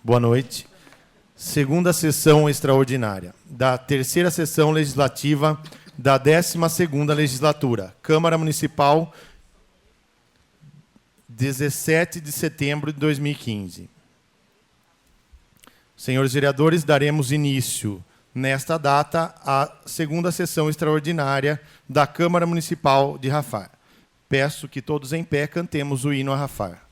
Boa noite. Segunda sessão extraordinária da terceira sessão legislativa da 12ª legislatura. Câmara Municipal, 17 de setembro de 2015. Senhores vereadores, daremos início, nesta data, à segunda sessão extraordinária da Câmara Municipal de Rafar. Peço que todos em pé cantemos o hino a Rafar.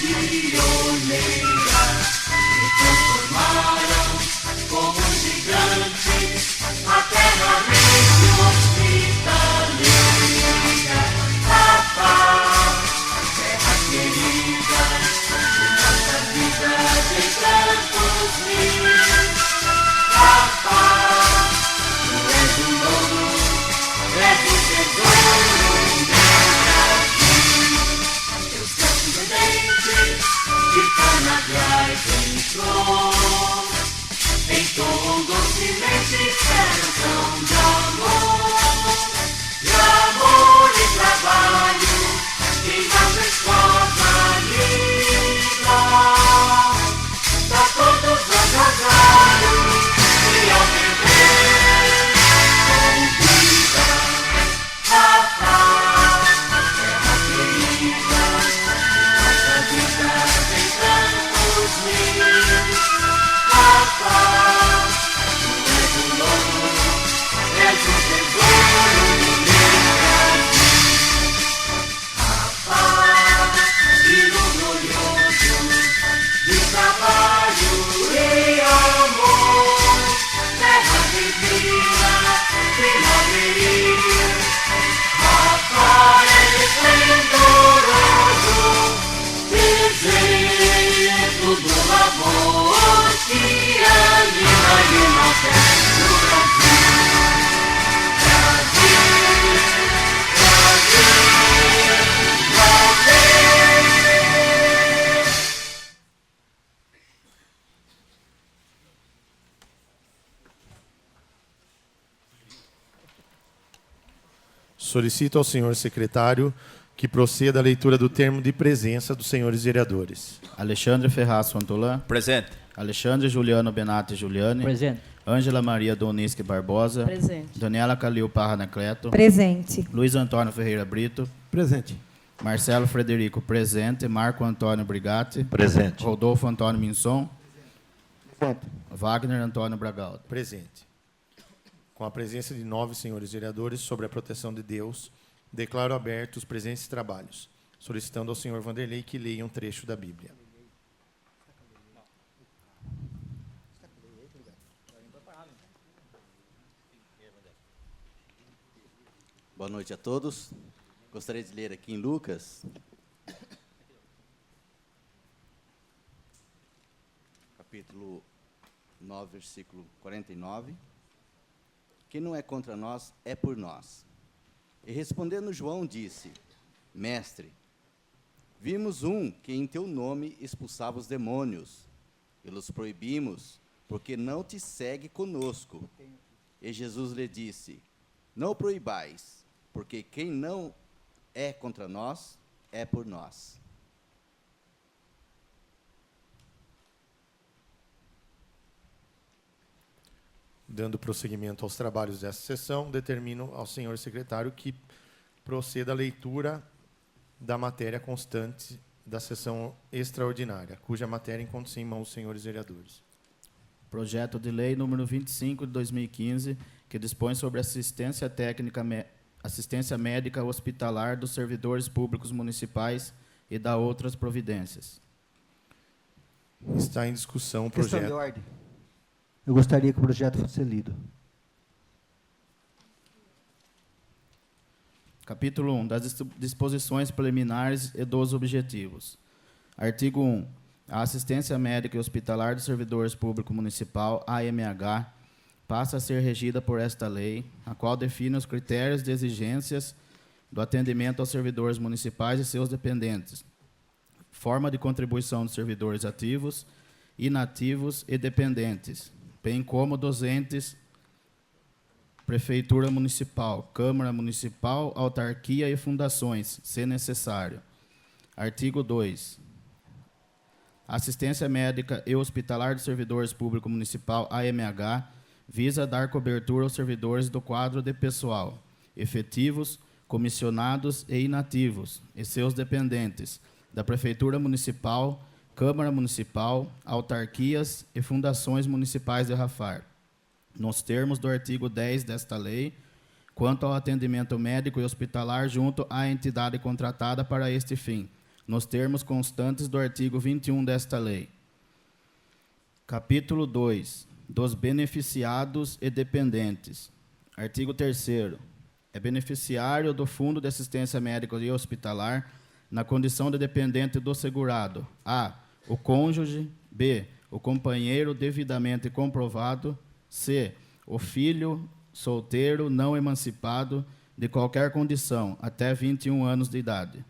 Pioneira, me transformaram como um gigante, a terra livre hospitaleira. Papá, terra querida, de nossa vida de tantos mil. Papá, tu és o ouro, és o tesouro meu Brasil. Teus campos ardentes de Canaviais entrou, entoou docemente canção de amor e trabalho, e nossa esposa linda, dá todos os rosários, e ao beber convida a paz, terra querida, nossa vida tem tantos mil. Papá, tu és o ouro, és o tesouro do meu Brasil. Papá, filho glorioso de trabalho e amor, terra divina, primavera. Papá é esplendoroso, exemplo do amor que anima e enaltece o Brasil. Brasil, Brasil, Brasil. Solicito ao senhor secretário que proceda a leitura do termo de presença dos senhores vereadores. Alexandre Ferraz Fantolan. Presente. Alexandre Juliano Benatti Giuliani. Presente. Ângela Maria Donisque Barbosa. Presente. Daniela Calil Parra Anacleto. Presente. Luiz Antônio Ferreira Brito. Presente. Marcelo Frederico presente. Marco Antônio Brigatti. Presente. Rodolfo Antônio Minson. Presente. Wagner Antônio Bragaldo. Presente. Com a presença de 9 senhores vereadores, sobre a proteção de Deus, declaro abertos os presentes trabalhos, solicitando ao senhor Vanderlei que leia um trecho da Bíblia. Boa noite a todos. Gostaria de ler aqui em Lucas, capítulo 9, versículo 49. Quem não é contra nós, é por nós. E respondendo João, disse: Mestre, vimos um que em teu nome expulsava os demônios, e los proibimos, porque não te segue conosco. E Jesus lhe disse: Não o proibais, porque quem não é contra nós, é por nós. Dando prosseguimento aos trabalhos desta sessão, determino ao senhor secretário que proceda à leitura da matéria constante da sessão extraordinária, cuja matéria encontra-se em mãos dos senhores vereadores. Projeto de lei número 25 de 2015, que dispõe sobre assistência técnica, assistência médica hospitalar dos servidores públicos municipais e da outras providências. Está em discussão o Questão de projeto. ordem. Eu gostaria que o projeto fosse lido. Capítulo 1, das disposições preliminares e dos objetivos. Artigo 1. A assistência médica e hospitalar dos servidores públicos municipal, AMH, passa a ser regida por esta lei, a qual define os critérios de exigências do atendimento aos servidores municipais e seus dependentes, forma de contribuição dos servidores ativos, inativos e dependentes, bem como dos entes Prefeitura Municipal, Câmara Municipal, autarquia e fundações, se necessário. Artigo 2. Assistência médica e hospitalar dos servidores públicos municipal, AMH, visa dar cobertura aos servidores do quadro de pessoal, efetivos, comissionados e inativos, e seus dependentes, da Prefeitura Municipal, Câmara Municipal, autarquias e fundações municipais de Rafar, nos termos do artigo 10 desta lei, quanto ao atendimento médico e hospitalar junto à entidade contratada para este fim, nos termos constantes do artigo 21 desta lei. Capítulo 2. Dos beneficiados e dependentes. Artigo 3º. É beneficiário do Fundo de Assistência Médica e Hospitalar, na condição de dependente do segurado: a. o cônjuge; b. o companheiro devidamente comprovado; c. o filho solteiro não emancipado de qualquer condição, até 21 anos de idade.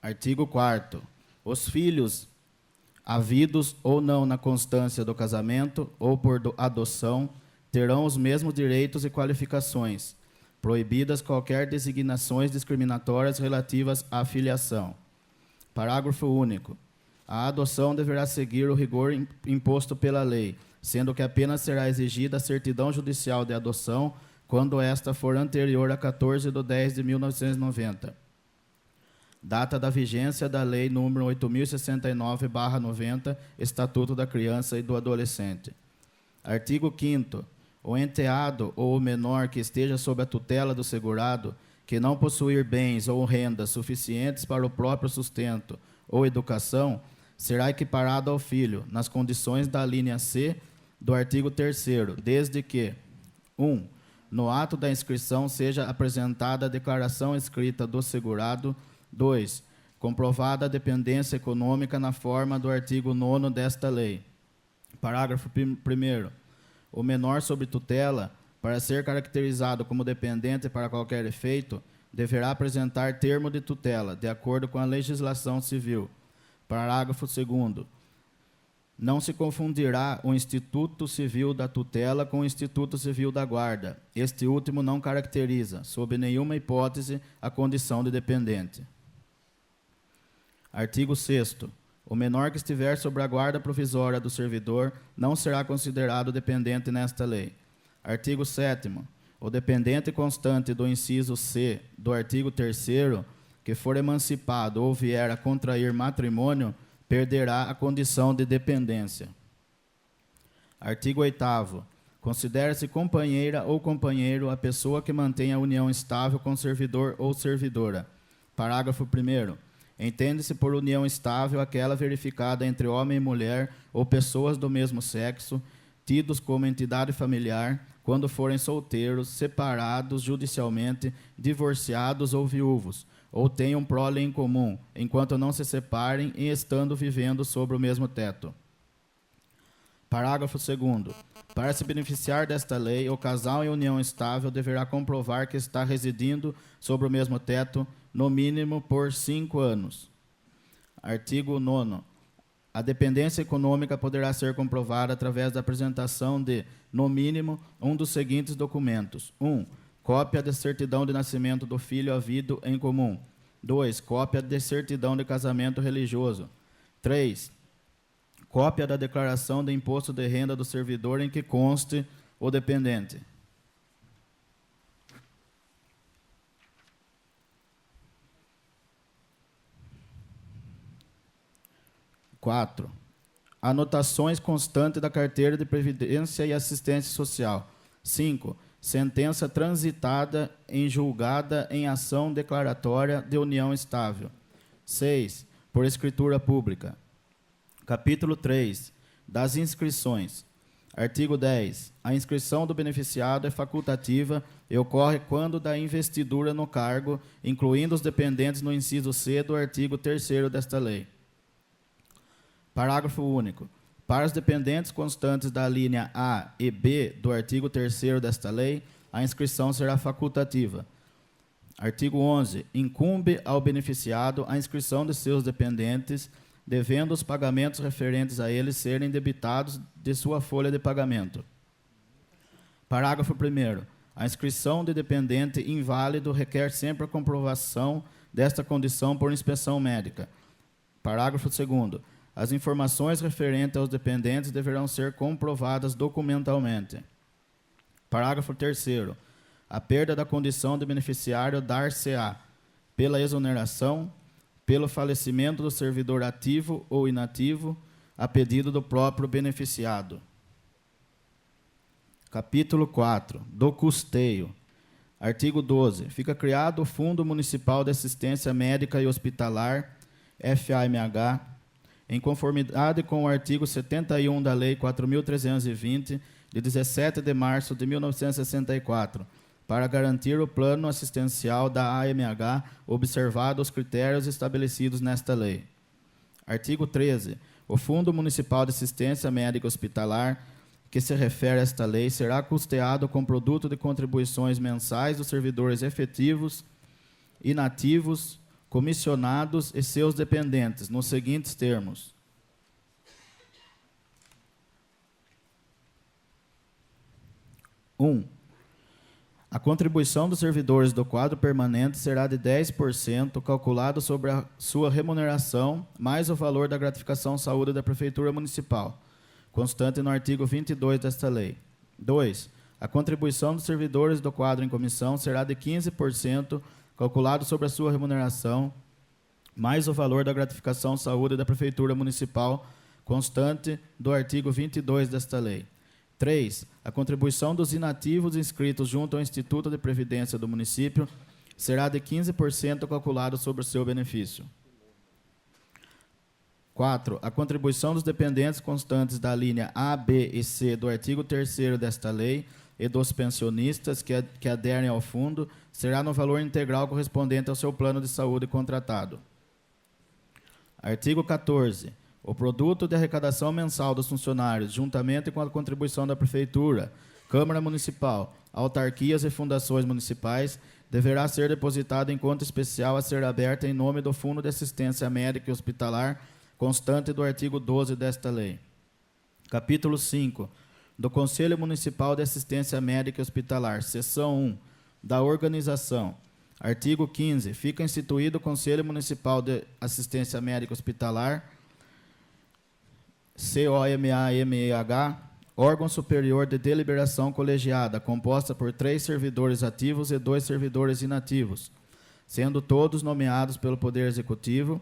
Artigo 4º. Os filhos havidos ou não na constância do casamento ou por adoção terão os mesmos direitos e qualificações, proibidas qualquer designações discriminatórias relativas à filiação. Parágrafo único. A adoção deverá seguir o rigor imposto pela lei, sendo que apenas será exigida a certidão judicial de adoção quando esta for anterior a 14/10/1990. Data da vigência da Lei nº 8.069/90, Estatuto da Criança e do Adolescente. Artigo 5º. O enteado ou o menor que esteja sob a tutela do segurado, que não possuir bens ou rendas suficientes para o próprio sustento ou educação, será equiparado ao filho, nas condições da alínea C do artigo 3º, desde que: 1. No ato da inscrição seja apresentada a declaração escrita do segurado. 2. Comprovada a dependência econômica na forma do artigo 9º desta lei. Parágrafo 1º. O menor sob tutela, para ser caracterizado como dependente para qualquer efeito, deverá apresentar termo de tutela, de acordo com a legislação civil. Parágrafo 2º. Não se confundirá o Instituto Civil da Tutela com o Instituto Civil da Guarda. Este último não caracteriza, sob nenhuma hipótese, a condição de dependente. Artigo 6º. O menor que estiver sob a guarda provisória do servidor não será considerado dependente nesta lei. Artigo 7º. O dependente constante do inciso C do artigo 3º, que for emancipado ou vier a contrair matrimônio, perderá a condição de dependência. Artigo 8º. Considera-se companheira ou companheiro a pessoa que mantenha a união estável com servidor ou servidora. Parágrafo 1º. Entende-se por união estável aquela verificada entre homem e mulher ou pessoas do mesmo sexo, tidos como entidade familiar, quando forem solteiros, separados judicialmente, divorciados ou viúvos, ou tenham prole em comum, enquanto não se separem e estando vivendo sobre o mesmo teto. Parágrafo 2º. Para se beneficiar desta lei, o casal em união estável deverá comprovar que está residindo sobre o mesmo teto, no mínimo por 5 anos. Artigo 9º. A dependência econômica poderá ser comprovada através da apresentação de, no mínimo, um dos seguintes documentos: 1. Cópia da certidão de nascimento do filho havido em comum. 2. Cópia de certidão de casamento religioso. 3. Cópia da declaração de imposto de renda do servidor em que conste o dependente. 4. Anotações constantes da carteira de Previdência e Assistência Social. 5. Sentença transitada em julgada em ação declaratória de união estável. 6. Por escritura pública. Capítulo 3. Das inscrições. Artigo 10. A inscrição do beneficiado é facultativa e ocorre quando da investidura no cargo, incluindo os dependentes no inciso C do artigo 3º desta lei. Parágrafo único. Para os dependentes constantes da linha A e B do artigo 3º desta lei, a inscrição será facultativa. Artigo 11. Incumbe ao beneficiado a inscrição de seus dependentes, devendo os pagamentos referentes a eles serem debitados de sua folha de pagamento. Parágrafo 1º. A inscrição de dependente inválido requer sempre a comprovação desta condição por inspeção médica. Parágrafo 2º. As informações referentes aos dependentes deverão ser comprovadas documentalmente. Parágrafo 3º. A perda da condição de beneficiário dar-se-á pela exoneração, pelo falecimento do servidor ativo ou inativo, a pedido do próprio beneficiado. Capítulo 4. Do custeio. Artigo 12. Fica criado o Fundo Municipal de Assistência Médica e Hospitalar, FAMH, em conformidade com o artigo 71 da Lei 4.320, de 17 de março de 1964, para garantir o plano assistencial da AMH, observado os critérios estabelecidos nesta lei. Artigo 13. O Fundo Municipal de Assistência Médica Hospitalar, que se refere a esta lei, será custeado com produto de contribuições mensais dos servidores efetivos, inativos, comissionados e seus dependentes, nos seguintes termos. 1. A contribuição dos servidores do quadro permanente será de 10%, calculado sobre a sua remuneração, mais o valor da gratificação saúde da Prefeitura Municipal, constante no artigo 22 desta lei. 2. A contribuição dos servidores do quadro em comissão será de 15%, calculado sobre a sua remuneração, mais o valor da gratificação saúde da Prefeitura Municipal, constante do artigo 22 desta lei. 3. A contribuição dos inativos inscritos junto ao Instituto de Previdência do município será de 15%, calculado sobre o seu benefício. 4. A contribuição dos dependentes constantes da linha A, B e C do artigo 3º desta lei e dos pensionistas que aderem ao fundo será no valor integral correspondente ao seu plano de saúde contratado. Artigo 14. O produto de arrecadação mensal dos funcionários, juntamente com a contribuição da Prefeitura, Câmara Municipal, autarquias e fundações municipais, deverá ser depositado em conta especial a ser aberta em nome do Fundo de Assistência Médica e Hospitalar, constante do artigo 12 desta lei. Capítulo 5. Do Conselho Municipal de Assistência Médica e Hospitalar, seção 1, da organização. Artigo 15. Fica instituído o Conselho Municipal de Assistência Médica e Hospitalar, COMAMEH, órgão superior de deliberação colegiada, composta por 3 servidores ativos e 2 servidores inativos, sendo todos nomeados pelo Poder Executivo,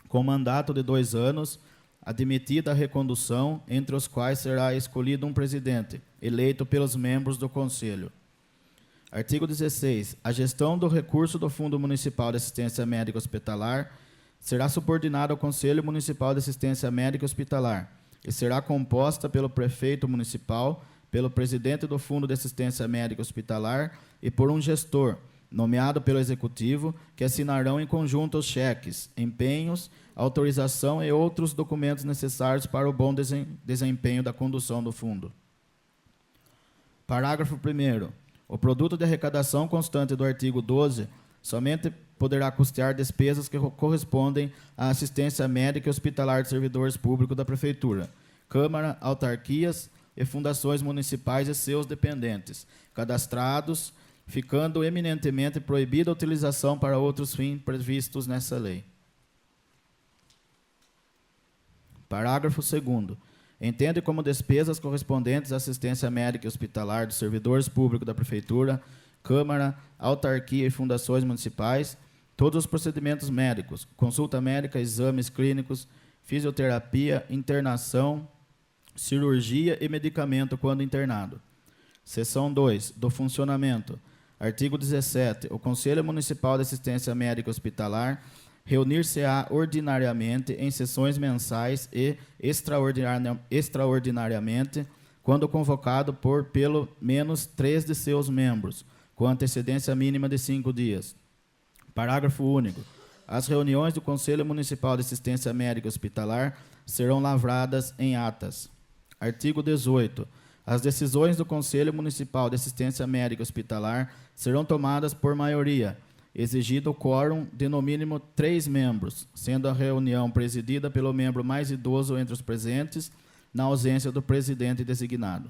com mandato de 2 anos, admitida a recondução, entre os quais será escolhido um presidente, eleito pelos membros do Conselho. Artigo 16. A gestão do recurso do Fundo Municipal de Assistência Médica Hospitalar será subordinada ao Conselho Municipal de Assistência Médica Hospitalar e será composta pelo prefeito municipal, pelo presidente do Fundo de Assistência Médica Hospitalar e por um gestor, nomeado pelo Executivo, que assinarão em conjunto os cheques, empenhos, autorização e outros documentos necessários para o bom desempenho da condução do fundo. Parágrafo 1º. O produto de arrecadação constante do artigo 12 somente poderá custear despesas que correspondem à assistência médica e hospitalar de servidores públicos da Prefeitura, Câmara, autarquias e fundações municipais e seus dependentes, cadastrados, ficando eminentemente proibida a utilização para outros fins previstos nessa lei. Parágrafo 2º. Entende como despesas correspondentes à assistência médica e hospitalar dos servidores públicos da Prefeitura, Câmara, autarquia e fundações municipais, todos os procedimentos médicos, consulta médica, exames clínicos, fisioterapia, internação, cirurgia e medicamento quando internado. Seção 2. Do funcionamento. Artigo 17. O Conselho Municipal de Assistência Médica Hospitalar reunir-se-á ordinariamente em sessões mensais e extraordinariamente quando convocado por pelo menos 3 de seus membros, com antecedência mínima de 5 dias. Parágrafo único. As reuniões do Conselho Municipal de Assistência Médica Hospitalar serão lavradas em atas. Artigo 18. As decisões do Conselho Municipal de Assistência Médica Hospitalar serão tomadas por maioria, exigido o quórum de no mínimo 3 membros, sendo a reunião presidida pelo membro mais idoso entre os presentes, na ausência do presidente designado.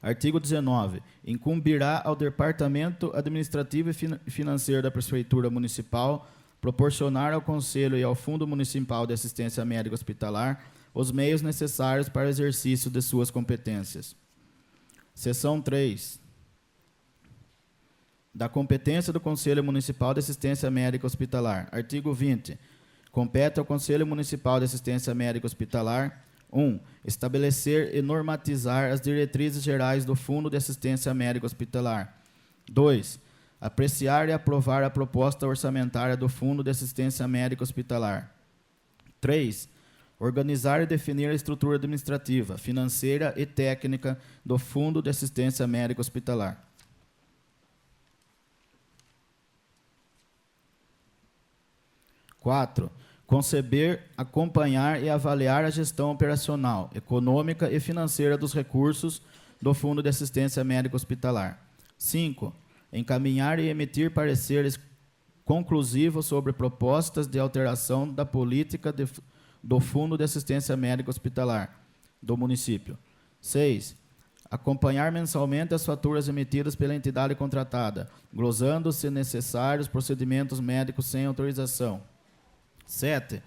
Artigo 19. Incumbirá ao Departamento Administrativo e Financeiro da Prefeitura Municipal proporcionar ao Conselho e ao Fundo Municipal de Assistência Médica Hospitalar os meios necessários para o exercício de suas competências. Seção 3. Da competência do Conselho Municipal de Assistência Médica Hospitalar. Artigo 20. Compete ao Conselho Municipal de Assistência Médica Hospitalar: 1. Estabelecer e normatizar as diretrizes gerais do Fundo de Assistência Médica Hospitalar. 2. Apreciar e aprovar a proposta orçamentária do Fundo de Assistência Médica Hospitalar. 3. Organizar e definir a estrutura administrativa, financeira e técnica do Fundo de Assistência Médica Hospitalar. 4. Conceber, acompanhar e avaliar a gestão operacional, econômica e financeira dos recursos do Fundo de Assistência Médica Hospitalar. 5. Encaminhar e emitir pareceres conclusivos sobre propostas de alteração da política do Fundo de Assistência Médica Hospitalar do município. 6. Acompanhar mensalmente as faturas emitidas pela entidade contratada, glosando, se necessários, procedimentos médicos sem autorização. 7.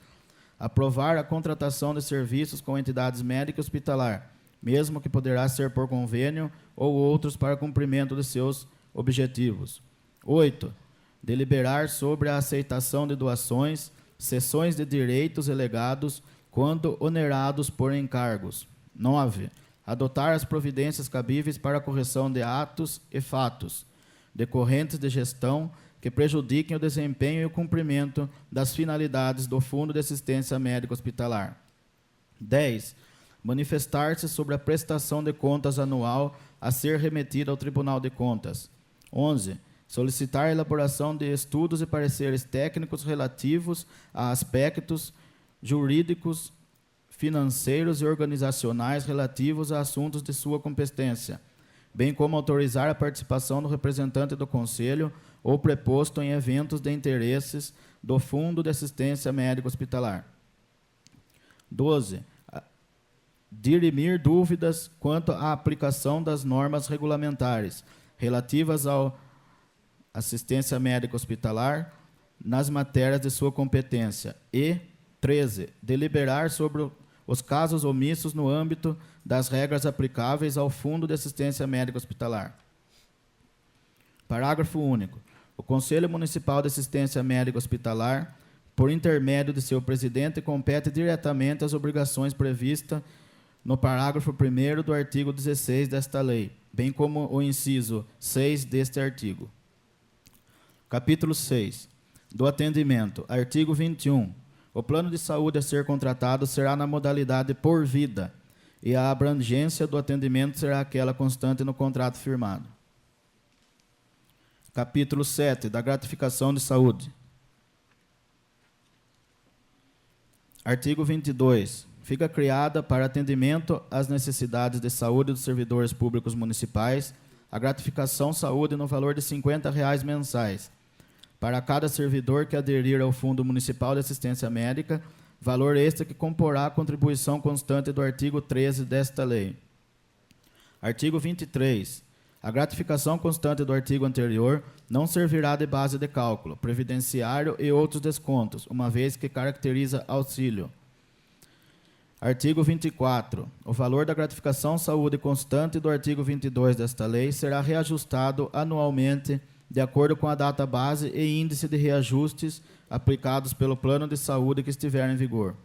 Aprovar a contratação de serviços com entidades médicas hospitalar, mesmo que poderá ser por convênio ou outros para cumprimento de seus objetivos. 8. Deliberar sobre a aceitação de doações, cessões de direitos e legados, quando onerados por encargos. 9. Adotar as providências cabíveis para a correção de atos e fatos decorrentes de gestão que prejudiquem o desempenho e o cumprimento das finalidades do Fundo de Assistência Médica Hospitalar. 10. Manifestar-se sobre a prestação de contas anual a ser remetida ao Tribunal de Contas. 11. Solicitar a elaboração de estudos e pareceres técnicos relativos a aspectos jurídicos, financeiros e organizacionais relativos a assuntos de sua competência, bem como autorizar a participação do representante do Conselho ou preposto em eventos de interesses do Fundo de Assistência Médica Hospitalar. 12. Dirimir dúvidas quanto à aplicação das normas regulamentares relativas à assistência médica hospitalar nas matérias de sua competência. E 13. Deliberar sobre os casos omissos no âmbito das regras aplicáveis ao Fundo de Assistência Médica Hospitalar. Parágrafo único. O Conselho Municipal de Assistência Médica Hospitalar, por intermédio de seu presidente, compete diretamente às obrigações previstas no parágrafo 1º do artigo 16 desta lei, bem como o inciso 6 deste artigo. Capítulo 6. Do atendimento. Artigo 21. O plano de saúde a ser contratado será na modalidade por vida, e a abrangência do atendimento será aquela constante no contrato firmado. Capítulo 7, da gratificação de saúde. Artigo 22. Fica criada, para atendimento às necessidades de saúde dos servidores públicos municipais, a gratificação saúde no valor de R$ 50 mensais, para cada servidor que aderir ao Fundo Municipal de Assistência Médica, valor este que comporá a contribuição constante do artigo 13 desta lei. Artigo 23. A gratificação constante do artigo anterior não servirá de base de cálculo, previdenciário e outros descontos, uma vez que caracteriza auxílio. Artigo 24. O valor da gratificação saúde constante do artigo 22 desta lei será reajustado anualmente de acordo com a data base e índice de reajustes aplicados pelo plano de saúde que estiver em vigor.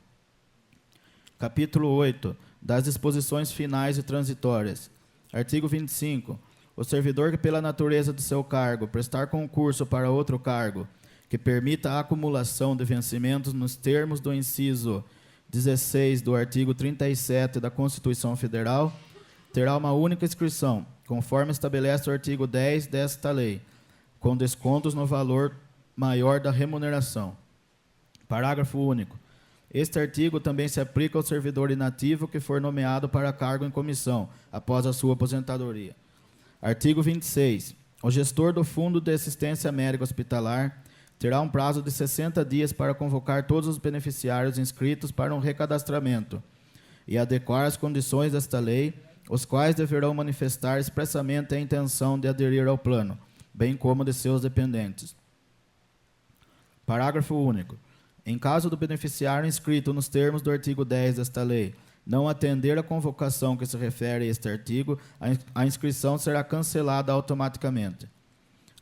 Capítulo 8. Das disposições finais e transitórias. Artigo 25. O servidor que, pela natureza de seu cargo, prestar concurso para outro cargo, que permita a acumulação de vencimentos nos termos do inciso 16 do artigo 37 da Constituição Federal, terá uma única inscrição, conforme estabelece o artigo 10 desta lei, com descontos no valor maior da remuneração. Parágrafo único. Este artigo também se aplica ao servidor inativo que for nomeado para cargo em comissão, após a sua aposentadoria. Artigo 26. O gestor do Fundo de Assistência Médica Hospitalar terá um prazo de 60 dias para convocar todos os beneficiários inscritos para um recadastramento e adequar as condições desta lei, os quais deverão manifestar expressamente a intenção de aderir ao plano, bem como de seus dependentes. Parágrafo único. Em caso do beneficiário inscrito nos termos do artigo 10 desta lei não atender à convocação que se refere a este artigo, a inscrição será cancelada automaticamente.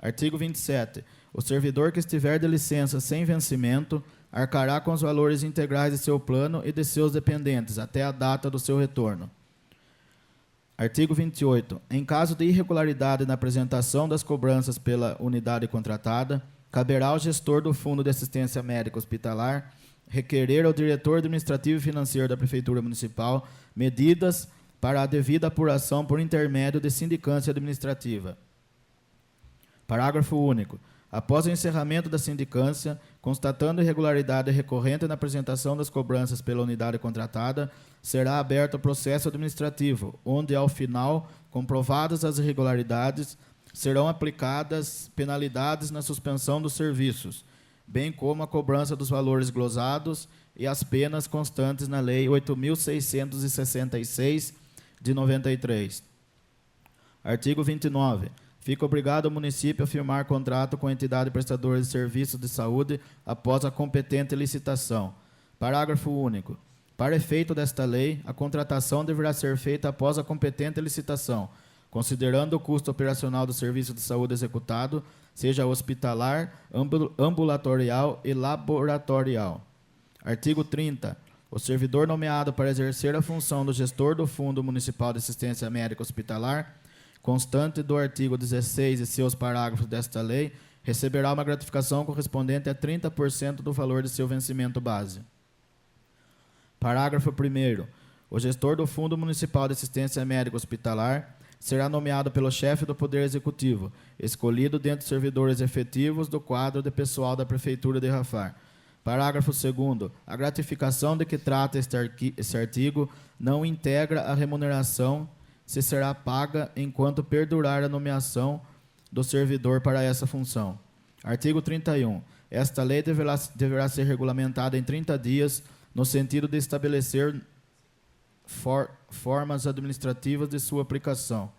Artigo 27. O servidor que estiver de licença sem vencimento arcará com os valores integrais de seu plano e de seus dependentes até a data do seu retorno. Artigo 28. Em caso de irregularidade na apresentação das cobranças pela unidade contratada, caberá ao gestor do Fundo de Assistência Médica Hospitalar requerer ao diretor administrativo e financeiro da Prefeitura Municipal medidas para a devida apuração por intermédio de sindicância administrativa. Parágrafo único. Após o encerramento da sindicância, constatando irregularidade recorrente na apresentação das cobranças pela unidade contratada, será aberto o processo administrativo, onde, ao final, comprovadas as irregularidades, serão aplicadas penalidades na suspensão dos serviços, bem como a cobrança dos valores glosados e as penas constantes na Lei 8.666, de 93. Artigo 29. Fica obrigado o município a firmar contrato com a entidade prestadora de serviços de saúde após a competente licitação. Parágrafo único. Para efeito desta lei, a contratação deverá ser feita após a competente licitação, considerando o custo operacional do serviço de saúde executado, seja hospitalar, ambulatorial e laboratorial. Artigo 30. O servidor nomeado para exercer a função do gestor do Fundo Municipal de Assistência Médica Hospitalar, constante do artigo 16 e seus parágrafos desta lei, receberá uma gratificação correspondente a 30% do valor de seu vencimento base. Parágrafo 1º. O gestor do Fundo Municipal de Assistência Médica Hospitalar será nomeado pelo chefe do Poder Executivo, escolhido dentre os servidores efetivos do quadro de pessoal da Prefeitura de Rafar. Parágrafo 2º. A gratificação de que trata este artigo não integra a remuneração, se será paga enquanto perdurar a nomeação do servidor para essa função. Artigo 31. Esta lei deverá ser regulamentada em 30 dias, no sentido de estabelecer formas administrativas de sua aplicação.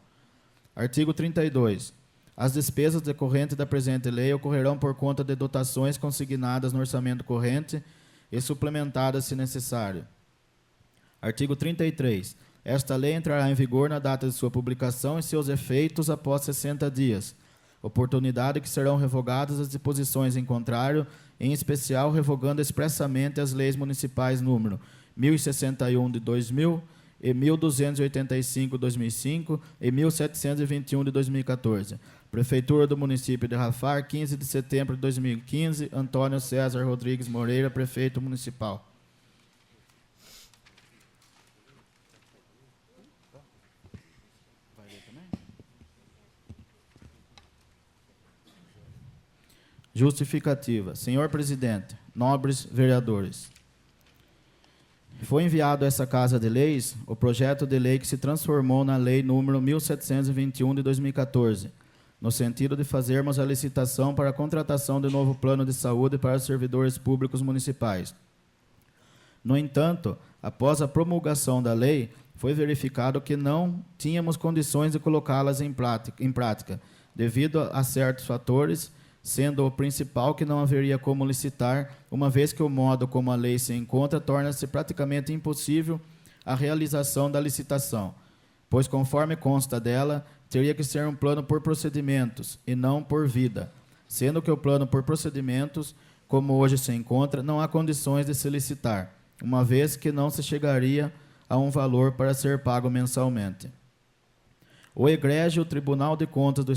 Artigo 32. As despesas decorrentes da presente lei ocorrerão por conta de dotações consignadas no orçamento corrente e suplementadas se necessário. Artigo 33. Esta lei entrará em vigor na data de sua publicação e seus efeitos após 60 dias, oportunidade que serão revogadas as disposições em contrário, em especial revogando expressamente as leis municipais número 1061 de 2000 e 1285 de 2005 e 1721 de 2014. Prefeitura do município de Rafar, 15 de setembro de 2015, Antônio César Rodrigues Moreira, prefeito municipal. Justificativa. Senhor presidente, nobres vereadores, foi enviado a essa Casa de Leis o projeto de lei que se transformou na Lei número 1721 de 2014, no sentido de fazermos a licitação para a contratação de novo plano de saúde para os servidores públicos municipais. No entanto, após a promulgação da lei, foi verificado que não tínhamos condições de colocá-las em prática, devido a certos fatores, sendo o principal que não haveria como licitar, uma vez que o modo como a lei se encontra torna-se praticamente impossível a realização da licitação, pois, conforme consta dela, teria que ser um plano por procedimentos e não por vida, sendo que o plano por procedimentos, como hoje se encontra, não há condições de se licitar, uma vez que não se chegaria a um valor para ser pago mensalmente. O egrégio Tribunal de Contas do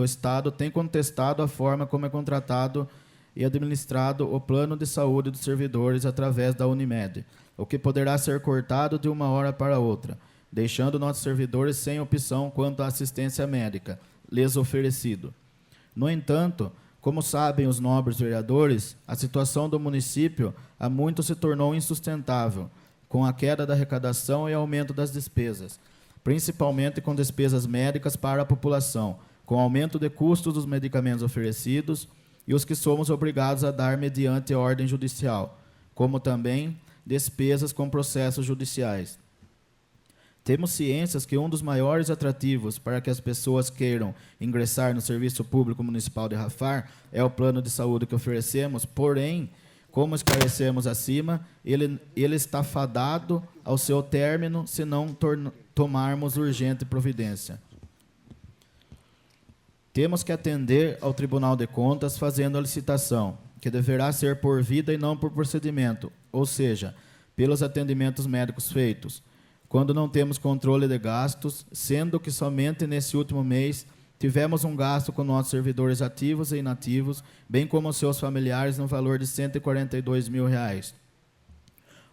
Estado tem contestado a forma como é contratado e administrado o plano de saúde dos servidores através da Unimed, o que poderá ser cortado de uma hora para outra, deixando nossos servidores sem opção quanto à assistência médica lhes oferecido. No entanto, como sabem os nobres vereadores, a situação do município há muito se tornou insustentável, com a queda da arrecadação e aumento das despesas, principalmente com despesas médicas para a população, com aumento de custos dos medicamentos oferecidos e os que somos obrigados a dar mediante ordem judicial, como também despesas com processos judiciais. Temos ciências que um dos maiores atrativos para que as pessoas queiram ingressar no Serviço Público Municipal de Rafar é o plano de saúde que oferecemos, porém, como esclarecemos acima, ele está fadado ao seu término se não tomarmos urgente providência. Temos que atender ao Tribunal de Contas fazendo a licitação, que deverá ser por vida e não por procedimento, ou seja, pelos atendimentos médicos feitos, quando não temos controle de gastos, sendo que somente nesse último mês tivemos um gasto com nossos servidores ativos e inativos, bem como seus familiares, no valor de R$ 142 mil,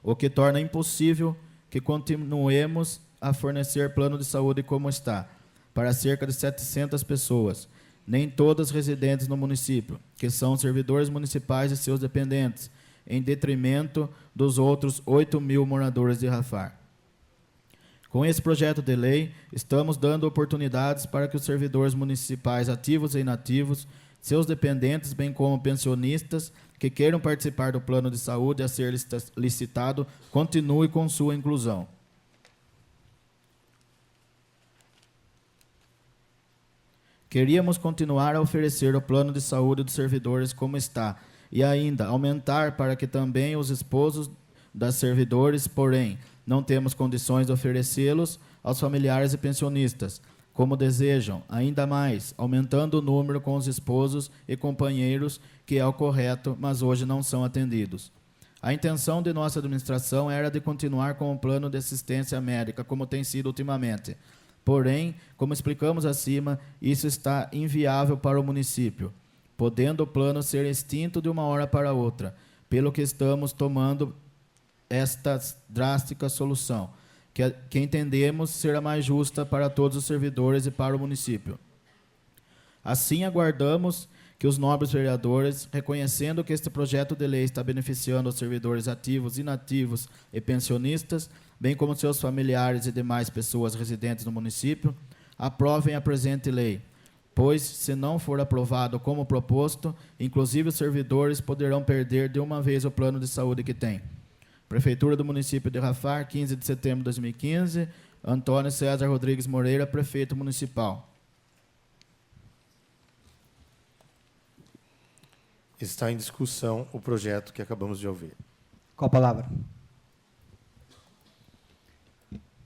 o que torna impossível que continuemos a fornecer plano de saúde como está, para cerca de 700 pessoas, nem todas residentes no município, que são servidores municipais e seus dependentes, em detrimento dos outros 8 mil moradores de Rafar. Com esse projeto de lei, estamos dando oportunidades para que os servidores municipais ativos e inativos, seus dependentes, bem como pensionistas, que queiram participar do plano de saúde a ser licitado, continuem com sua inclusão. Queríamos continuar a oferecer o plano de saúde dos servidores como está, e ainda aumentar para que também os esposos das servidores, porém, não temos condições de oferecê-los aos familiares e pensionistas, como desejam, ainda mais, aumentando o número com os esposos e companheiros, que é o correto, mas hoje não são atendidos. A intenção de nossa administração era de continuar com o plano de assistência médica, como tem sido ultimamente. Porém, como explicamos acima, isso está inviável para o município, podendo o plano ser extinto de uma hora para outra, pelo que estamos tomando esta drástica solução, que entendemos ser a mais justa para todos os servidores e para o município. Assim, aguardamos que os nobres vereadores, reconhecendo que este projeto de lei está beneficiando os servidores ativos, inativos e pensionistas, bem como seus familiares e demais pessoas residentes no município, aprovem a presente lei, pois, se não for aprovado como proposto, inclusive os servidores poderão perder de uma vez o plano de saúde que têm. Prefeitura do município de Rafar, 15 de setembro de 2015, Antônio César Rodrigues Moreira, prefeito municipal. Está em discussão o projeto que acabamos de ouvir. Com a palavra.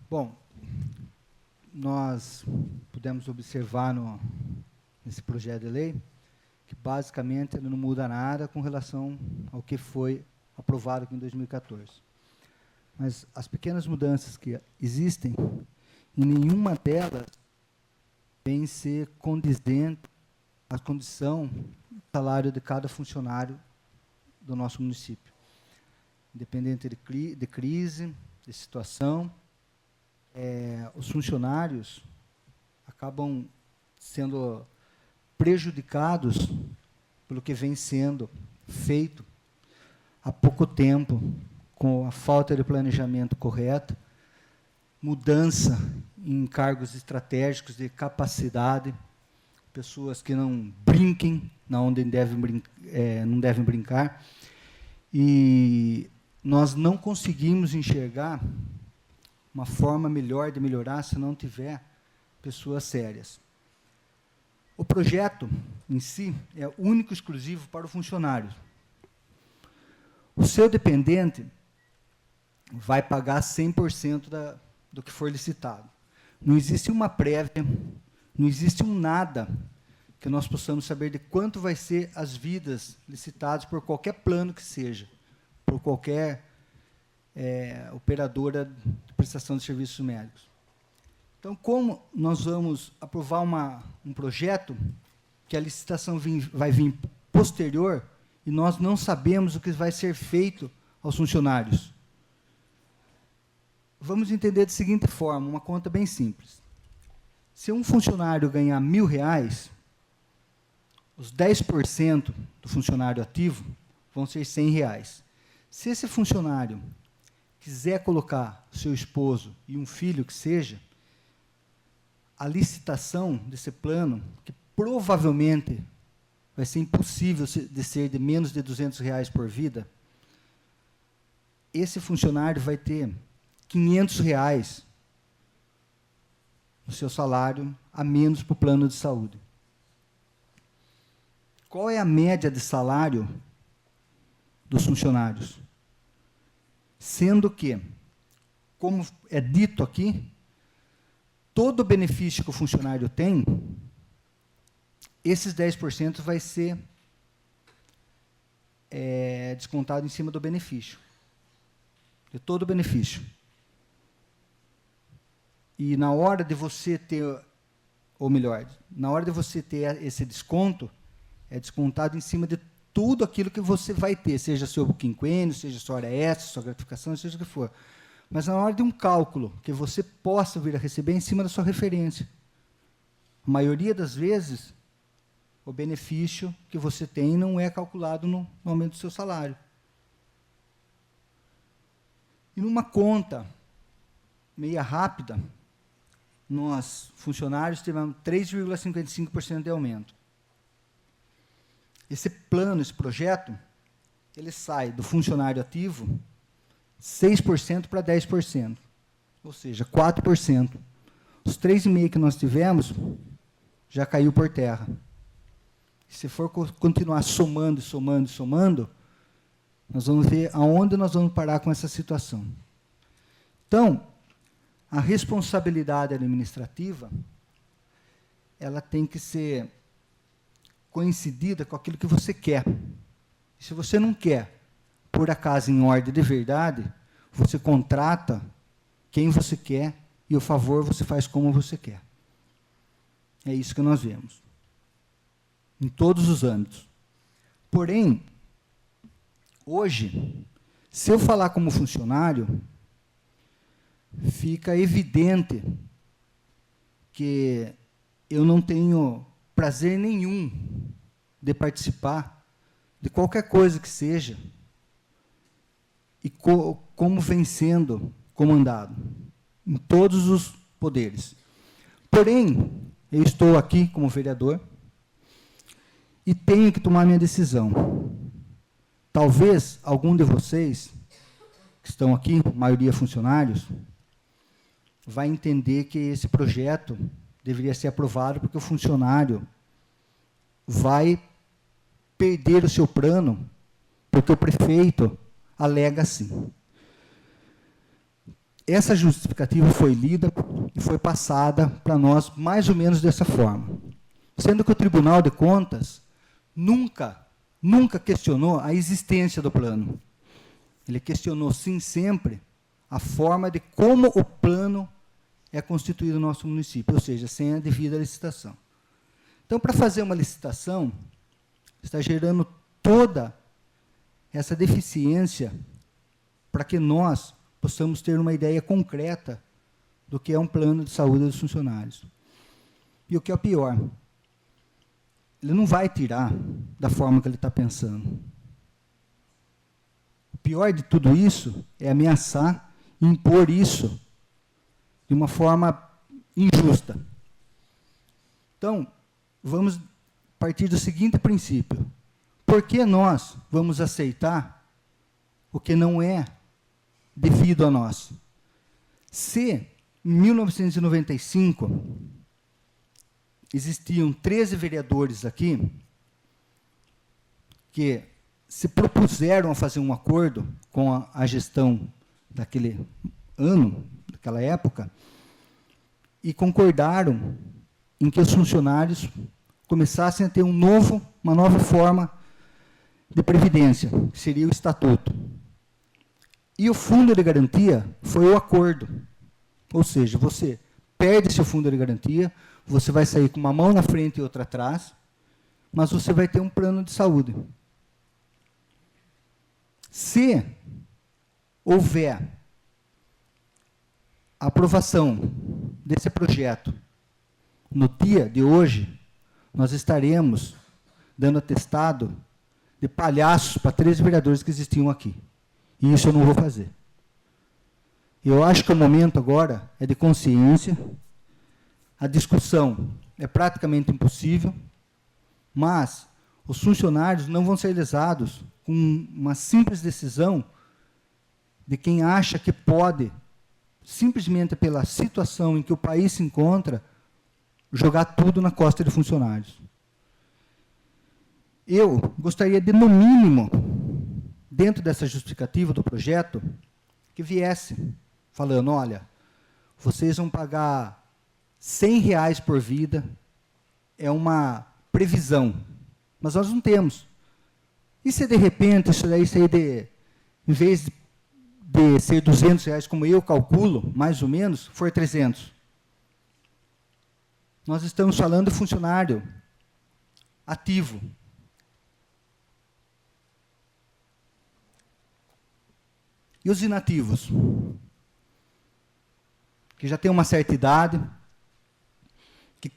Bom, nós pudemos observar nesse projeto de lei que, basicamente, ele não muda nada com relação ao que foi aprovado aqui em 2014. Mas as pequenas mudanças que existem, em nenhuma delas vem ser condizente à condição do salário de cada funcionário do nosso município. Independente de crise, de situação, os funcionários acabam sendo prejudicados pelo que vem sendo feito há pouco tempo, com a falta de planejamento correto, mudança em cargos estratégicos de capacidade, pessoas que não brinquem onde não devem brincar, e nós não conseguimos enxergar uma forma melhor de melhorar se não tiver pessoas sérias. O projeto em si é único e exclusivo para o funcionário. O seu dependente vai pagar 100% do que for licitado. Não existe uma prévia, não existe um nada que nós possamos saber de quanto vai ser as vidas licitadas por qualquer plano que seja, por qualquer operadora de prestação de serviços médicos. Então, como nós vamos aprovar um projeto que a licitação vai vir posterior e nós não sabemos o que vai ser feito aos funcionários? vamos entender da seguinte forma, uma conta bem simples. Se um funcionário ganhar R$1.000, os 10% do funcionário ativo vão ser R$100. Se esse funcionário quiser colocar seu esposo e um filho que seja, a licitação desse plano, que provavelmente vai ser impossível de ser de menos de R$200 por vida, esse funcionário vai ter R$500 no seu salário a menos para o plano de saúde. Qual é a média de salário dos funcionários? Sendo que, como é dito aqui, todo o benefício que o funcionário tem, esses 10% vai ser descontado em cima do benefício. De todo o benefício. E na hora de você ter, ou melhor, na hora de você ter esse desconto, é descontado em cima de tudo aquilo que você vai ter, seja seu quinquênio, seja sua hora extra, sua gratificação, seja o que for. Mas na hora de um cálculo que você possa vir a receber em cima da sua referência. A maioria das vezes, o benefício que você tem não é calculado no aumento do seu salário. E numa conta meia rápida, nós, funcionários, tivemos 3,55% de aumento. Esse plano, esse projeto, ele sai do funcionário ativo 6% para 10%, ou seja, 4%. Os 3,5% que nós tivemos já caiu por terra. Se for continuar somando, somando, somando, nós vamos ver aonde nós vamos parar com essa situação. Então, a responsabilidade administrativa, ela tem que ser coincidida com aquilo que você quer. E se você não quer, por acaso, em ordem de verdade, você contrata quem você quer e o favor você faz como você quer. É isso que nós vemos. Em todos os âmbitos. Porém, hoje, se eu falar como funcionário, fica evidente que eu não tenho prazer nenhum de participar de qualquer coisa que seja e como vem sendo comandado em todos os poderes. Porém, eu estou aqui como vereador e tenho que tomar minha decisão. Talvez algum de vocês que estão aqui, maioria funcionários, vai entender que esse projeto deveria ser aprovado porque o funcionário vai perder o seu plano porque o prefeito alega assim. Essa justificativa foi lida e foi passada para nós mais ou menos dessa forma. Sendo que o Tribunal de Contas nunca questionou a existência do plano. Ele questionou, sim, sempre, a forma de como o plano é constituído no nosso município, ou seja, sem a devida licitação. Então, para fazer uma licitação, está gerando toda essa deficiência para que nós possamos ter uma ideia concreta do que é um plano de saúde dos funcionários. E o que é o pior, ele não vai tirar da forma que ele está pensando. O pior de tudo isso é ameaçar e impor isso de uma forma injusta. Então, vamos partir do seguinte princípio. Por que nós vamos aceitar o que não é devido a nós? Se, em 1995, existiam 13 vereadores aqui que se propuseram a fazer um acordo com a gestão daquele ano, daquela época, e concordaram em que os funcionários começassem a ter uma nova forma de previdência, que seria o estatuto. E o fundo de garantia foi o acordo. Ou seja, você perde seu fundo de garantia, você vai sair com uma mão na frente e outra atrás, mas você vai ter um plano de saúde. Se houver a aprovação desse projeto no dia de hoje, nós estaremos dando atestado de palhaços para 13 vereadores que existiam aqui. E isso eu não vou fazer. Eu acho que o momento agora é de consciência. A discussão é praticamente impossível, mas os funcionários não vão ser lesados com uma simples decisão de quem acha que pode, simplesmente pela situação em que o país se encontra, jogar tudo na costa de funcionários. Eu gostaria de, no mínimo, dentro dessa justificativa do projeto, que viesse falando, olha, vocês vão pagar R$100 por vida, é uma previsão, mas nós não temos. E se, de repente, isso daí sair em vez de ser R$200, como eu calculo, mais ou menos, for 300? Nós estamos falando de funcionário ativo. E os inativos? Que já tem uma certa idade, que,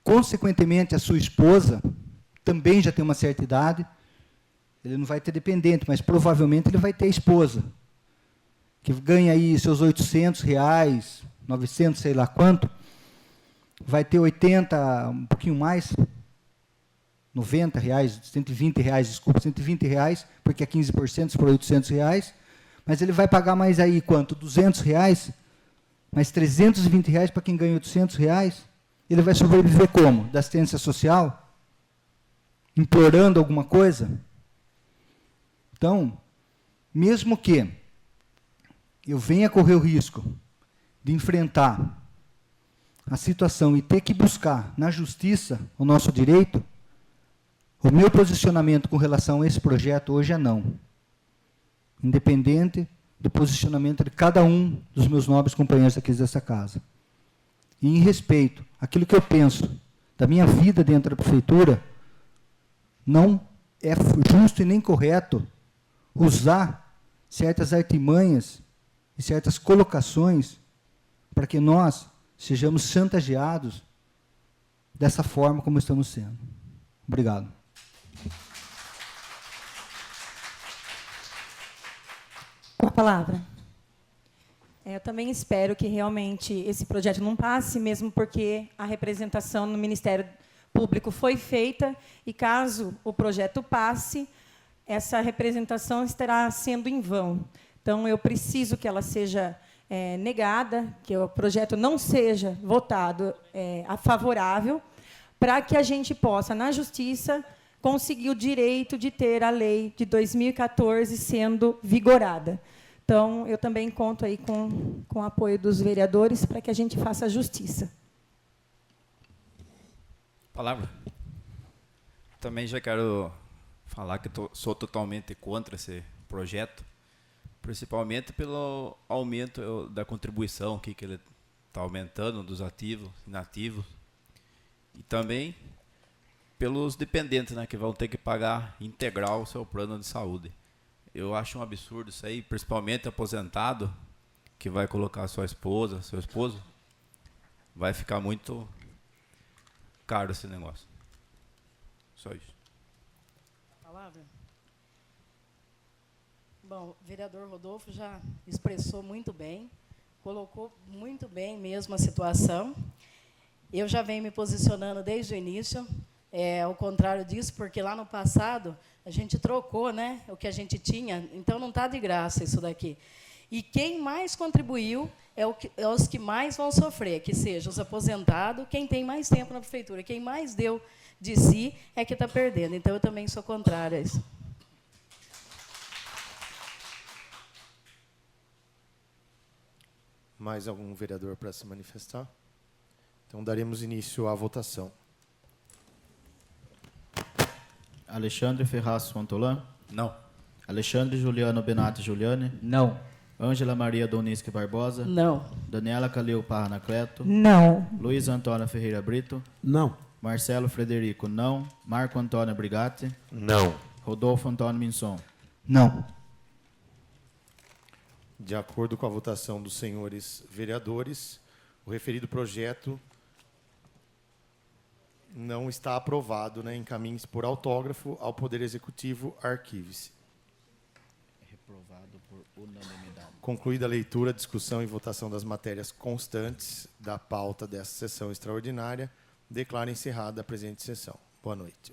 consequentemente, a sua esposa também já tem uma certa idade, ele não vai ter dependente, mas provavelmente ele vai ter esposa, que ganha aí seus R$800, 900, sei lá quanto, vai ter 80, um pouquinho mais, R$90, R$120, desculpa, R$120, porque é 15%, se for R$800, mas ele vai pagar mais aí quanto? R$200, mais R$320 para quem ganha R$800, ele vai sobreviver como? Da assistência social? Implorando alguma coisa? Então, mesmo que eu venha correr o risco de enfrentar a situação e ter que buscar na justiça o nosso direito, o meu posicionamento com relação a esse projeto hoje é não. Independente do posicionamento de cada um dos meus nobres companheiros aqui dessa casa. E em respeito àquilo que eu penso da minha vida dentro da prefeitura, não é justo e nem correto usar certas artimanhas e certas colocações para que nós sejamos chantageados dessa forma como estamos sendo. Obrigado. Com a palavra. Eu também espero que realmente esse projeto não passe, mesmo porque a representação no Ministério Público foi feita, e caso o projeto passe, essa representação estará sendo em vão. Então, eu preciso que ela seja negada, que o projeto não seja votado a favorável, para que a gente possa, na Justiça, conseguir o direito de ter a lei de 2014 sendo vigorada. Então, eu também conto aí com o apoio dos vereadores para que a gente faça a justiça. Palavra. Também já quero falar que sou totalmente contra esse projeto, principalmente pelo aumento da contribuição que ele está aumentando dos ativos, inativos, e também pelos dependentes, né, que vão ter que pagar integral o seu plano de saúde. Eu acho um absurdo isso aí, principalmente aposentado, que vai colocar sua esposa, seu esposo, vai ficar muito caro esse negócio. Só isso. Palavra? Bom, o vereador Rodolfo já expressou muito bem, colocou muito bem mesmo a situação. Eu já venho me posicionando desde o início, ao contrário disso, porque lá no passado a gente trocou, né, o que a gente tinha, então não está de graça isso daqui. E quem mais contribuiu é os que mais vão sofrer, que sejam os aposentados, quem tem mais tempo na prefeitura, quem mais deu de si é que está perdendo. Então, eu também sou contrária a isso. Mais algum vereador para se manifestar? Então, daremos início à votação. Alexandre Ferraz Fontolan. Não. Alexandre Juliano Benatti Giuliani. Não. Ângela Maria Donisque Barbosa. Não. Daniela Calil Parra Anacleto. Não. Luiz Antônio Ferreira Brito. Não. Marcelo Frederico, não. Marco Antônio Brigatti. Não. Rodolfo Antônio Minson. Não. De acordo com a votação dos senhores vereadores, o referido projeto não está aprovado, né? Encaminhe-se por autógrafo ao Poder Executivo, arquive-se. Reprovado por unanimidade. Concluída a leitura, discussão e votação das matérias constantes da pauta desta sessão extraordinária, declaro encerrada a presente sessão. Boa noite.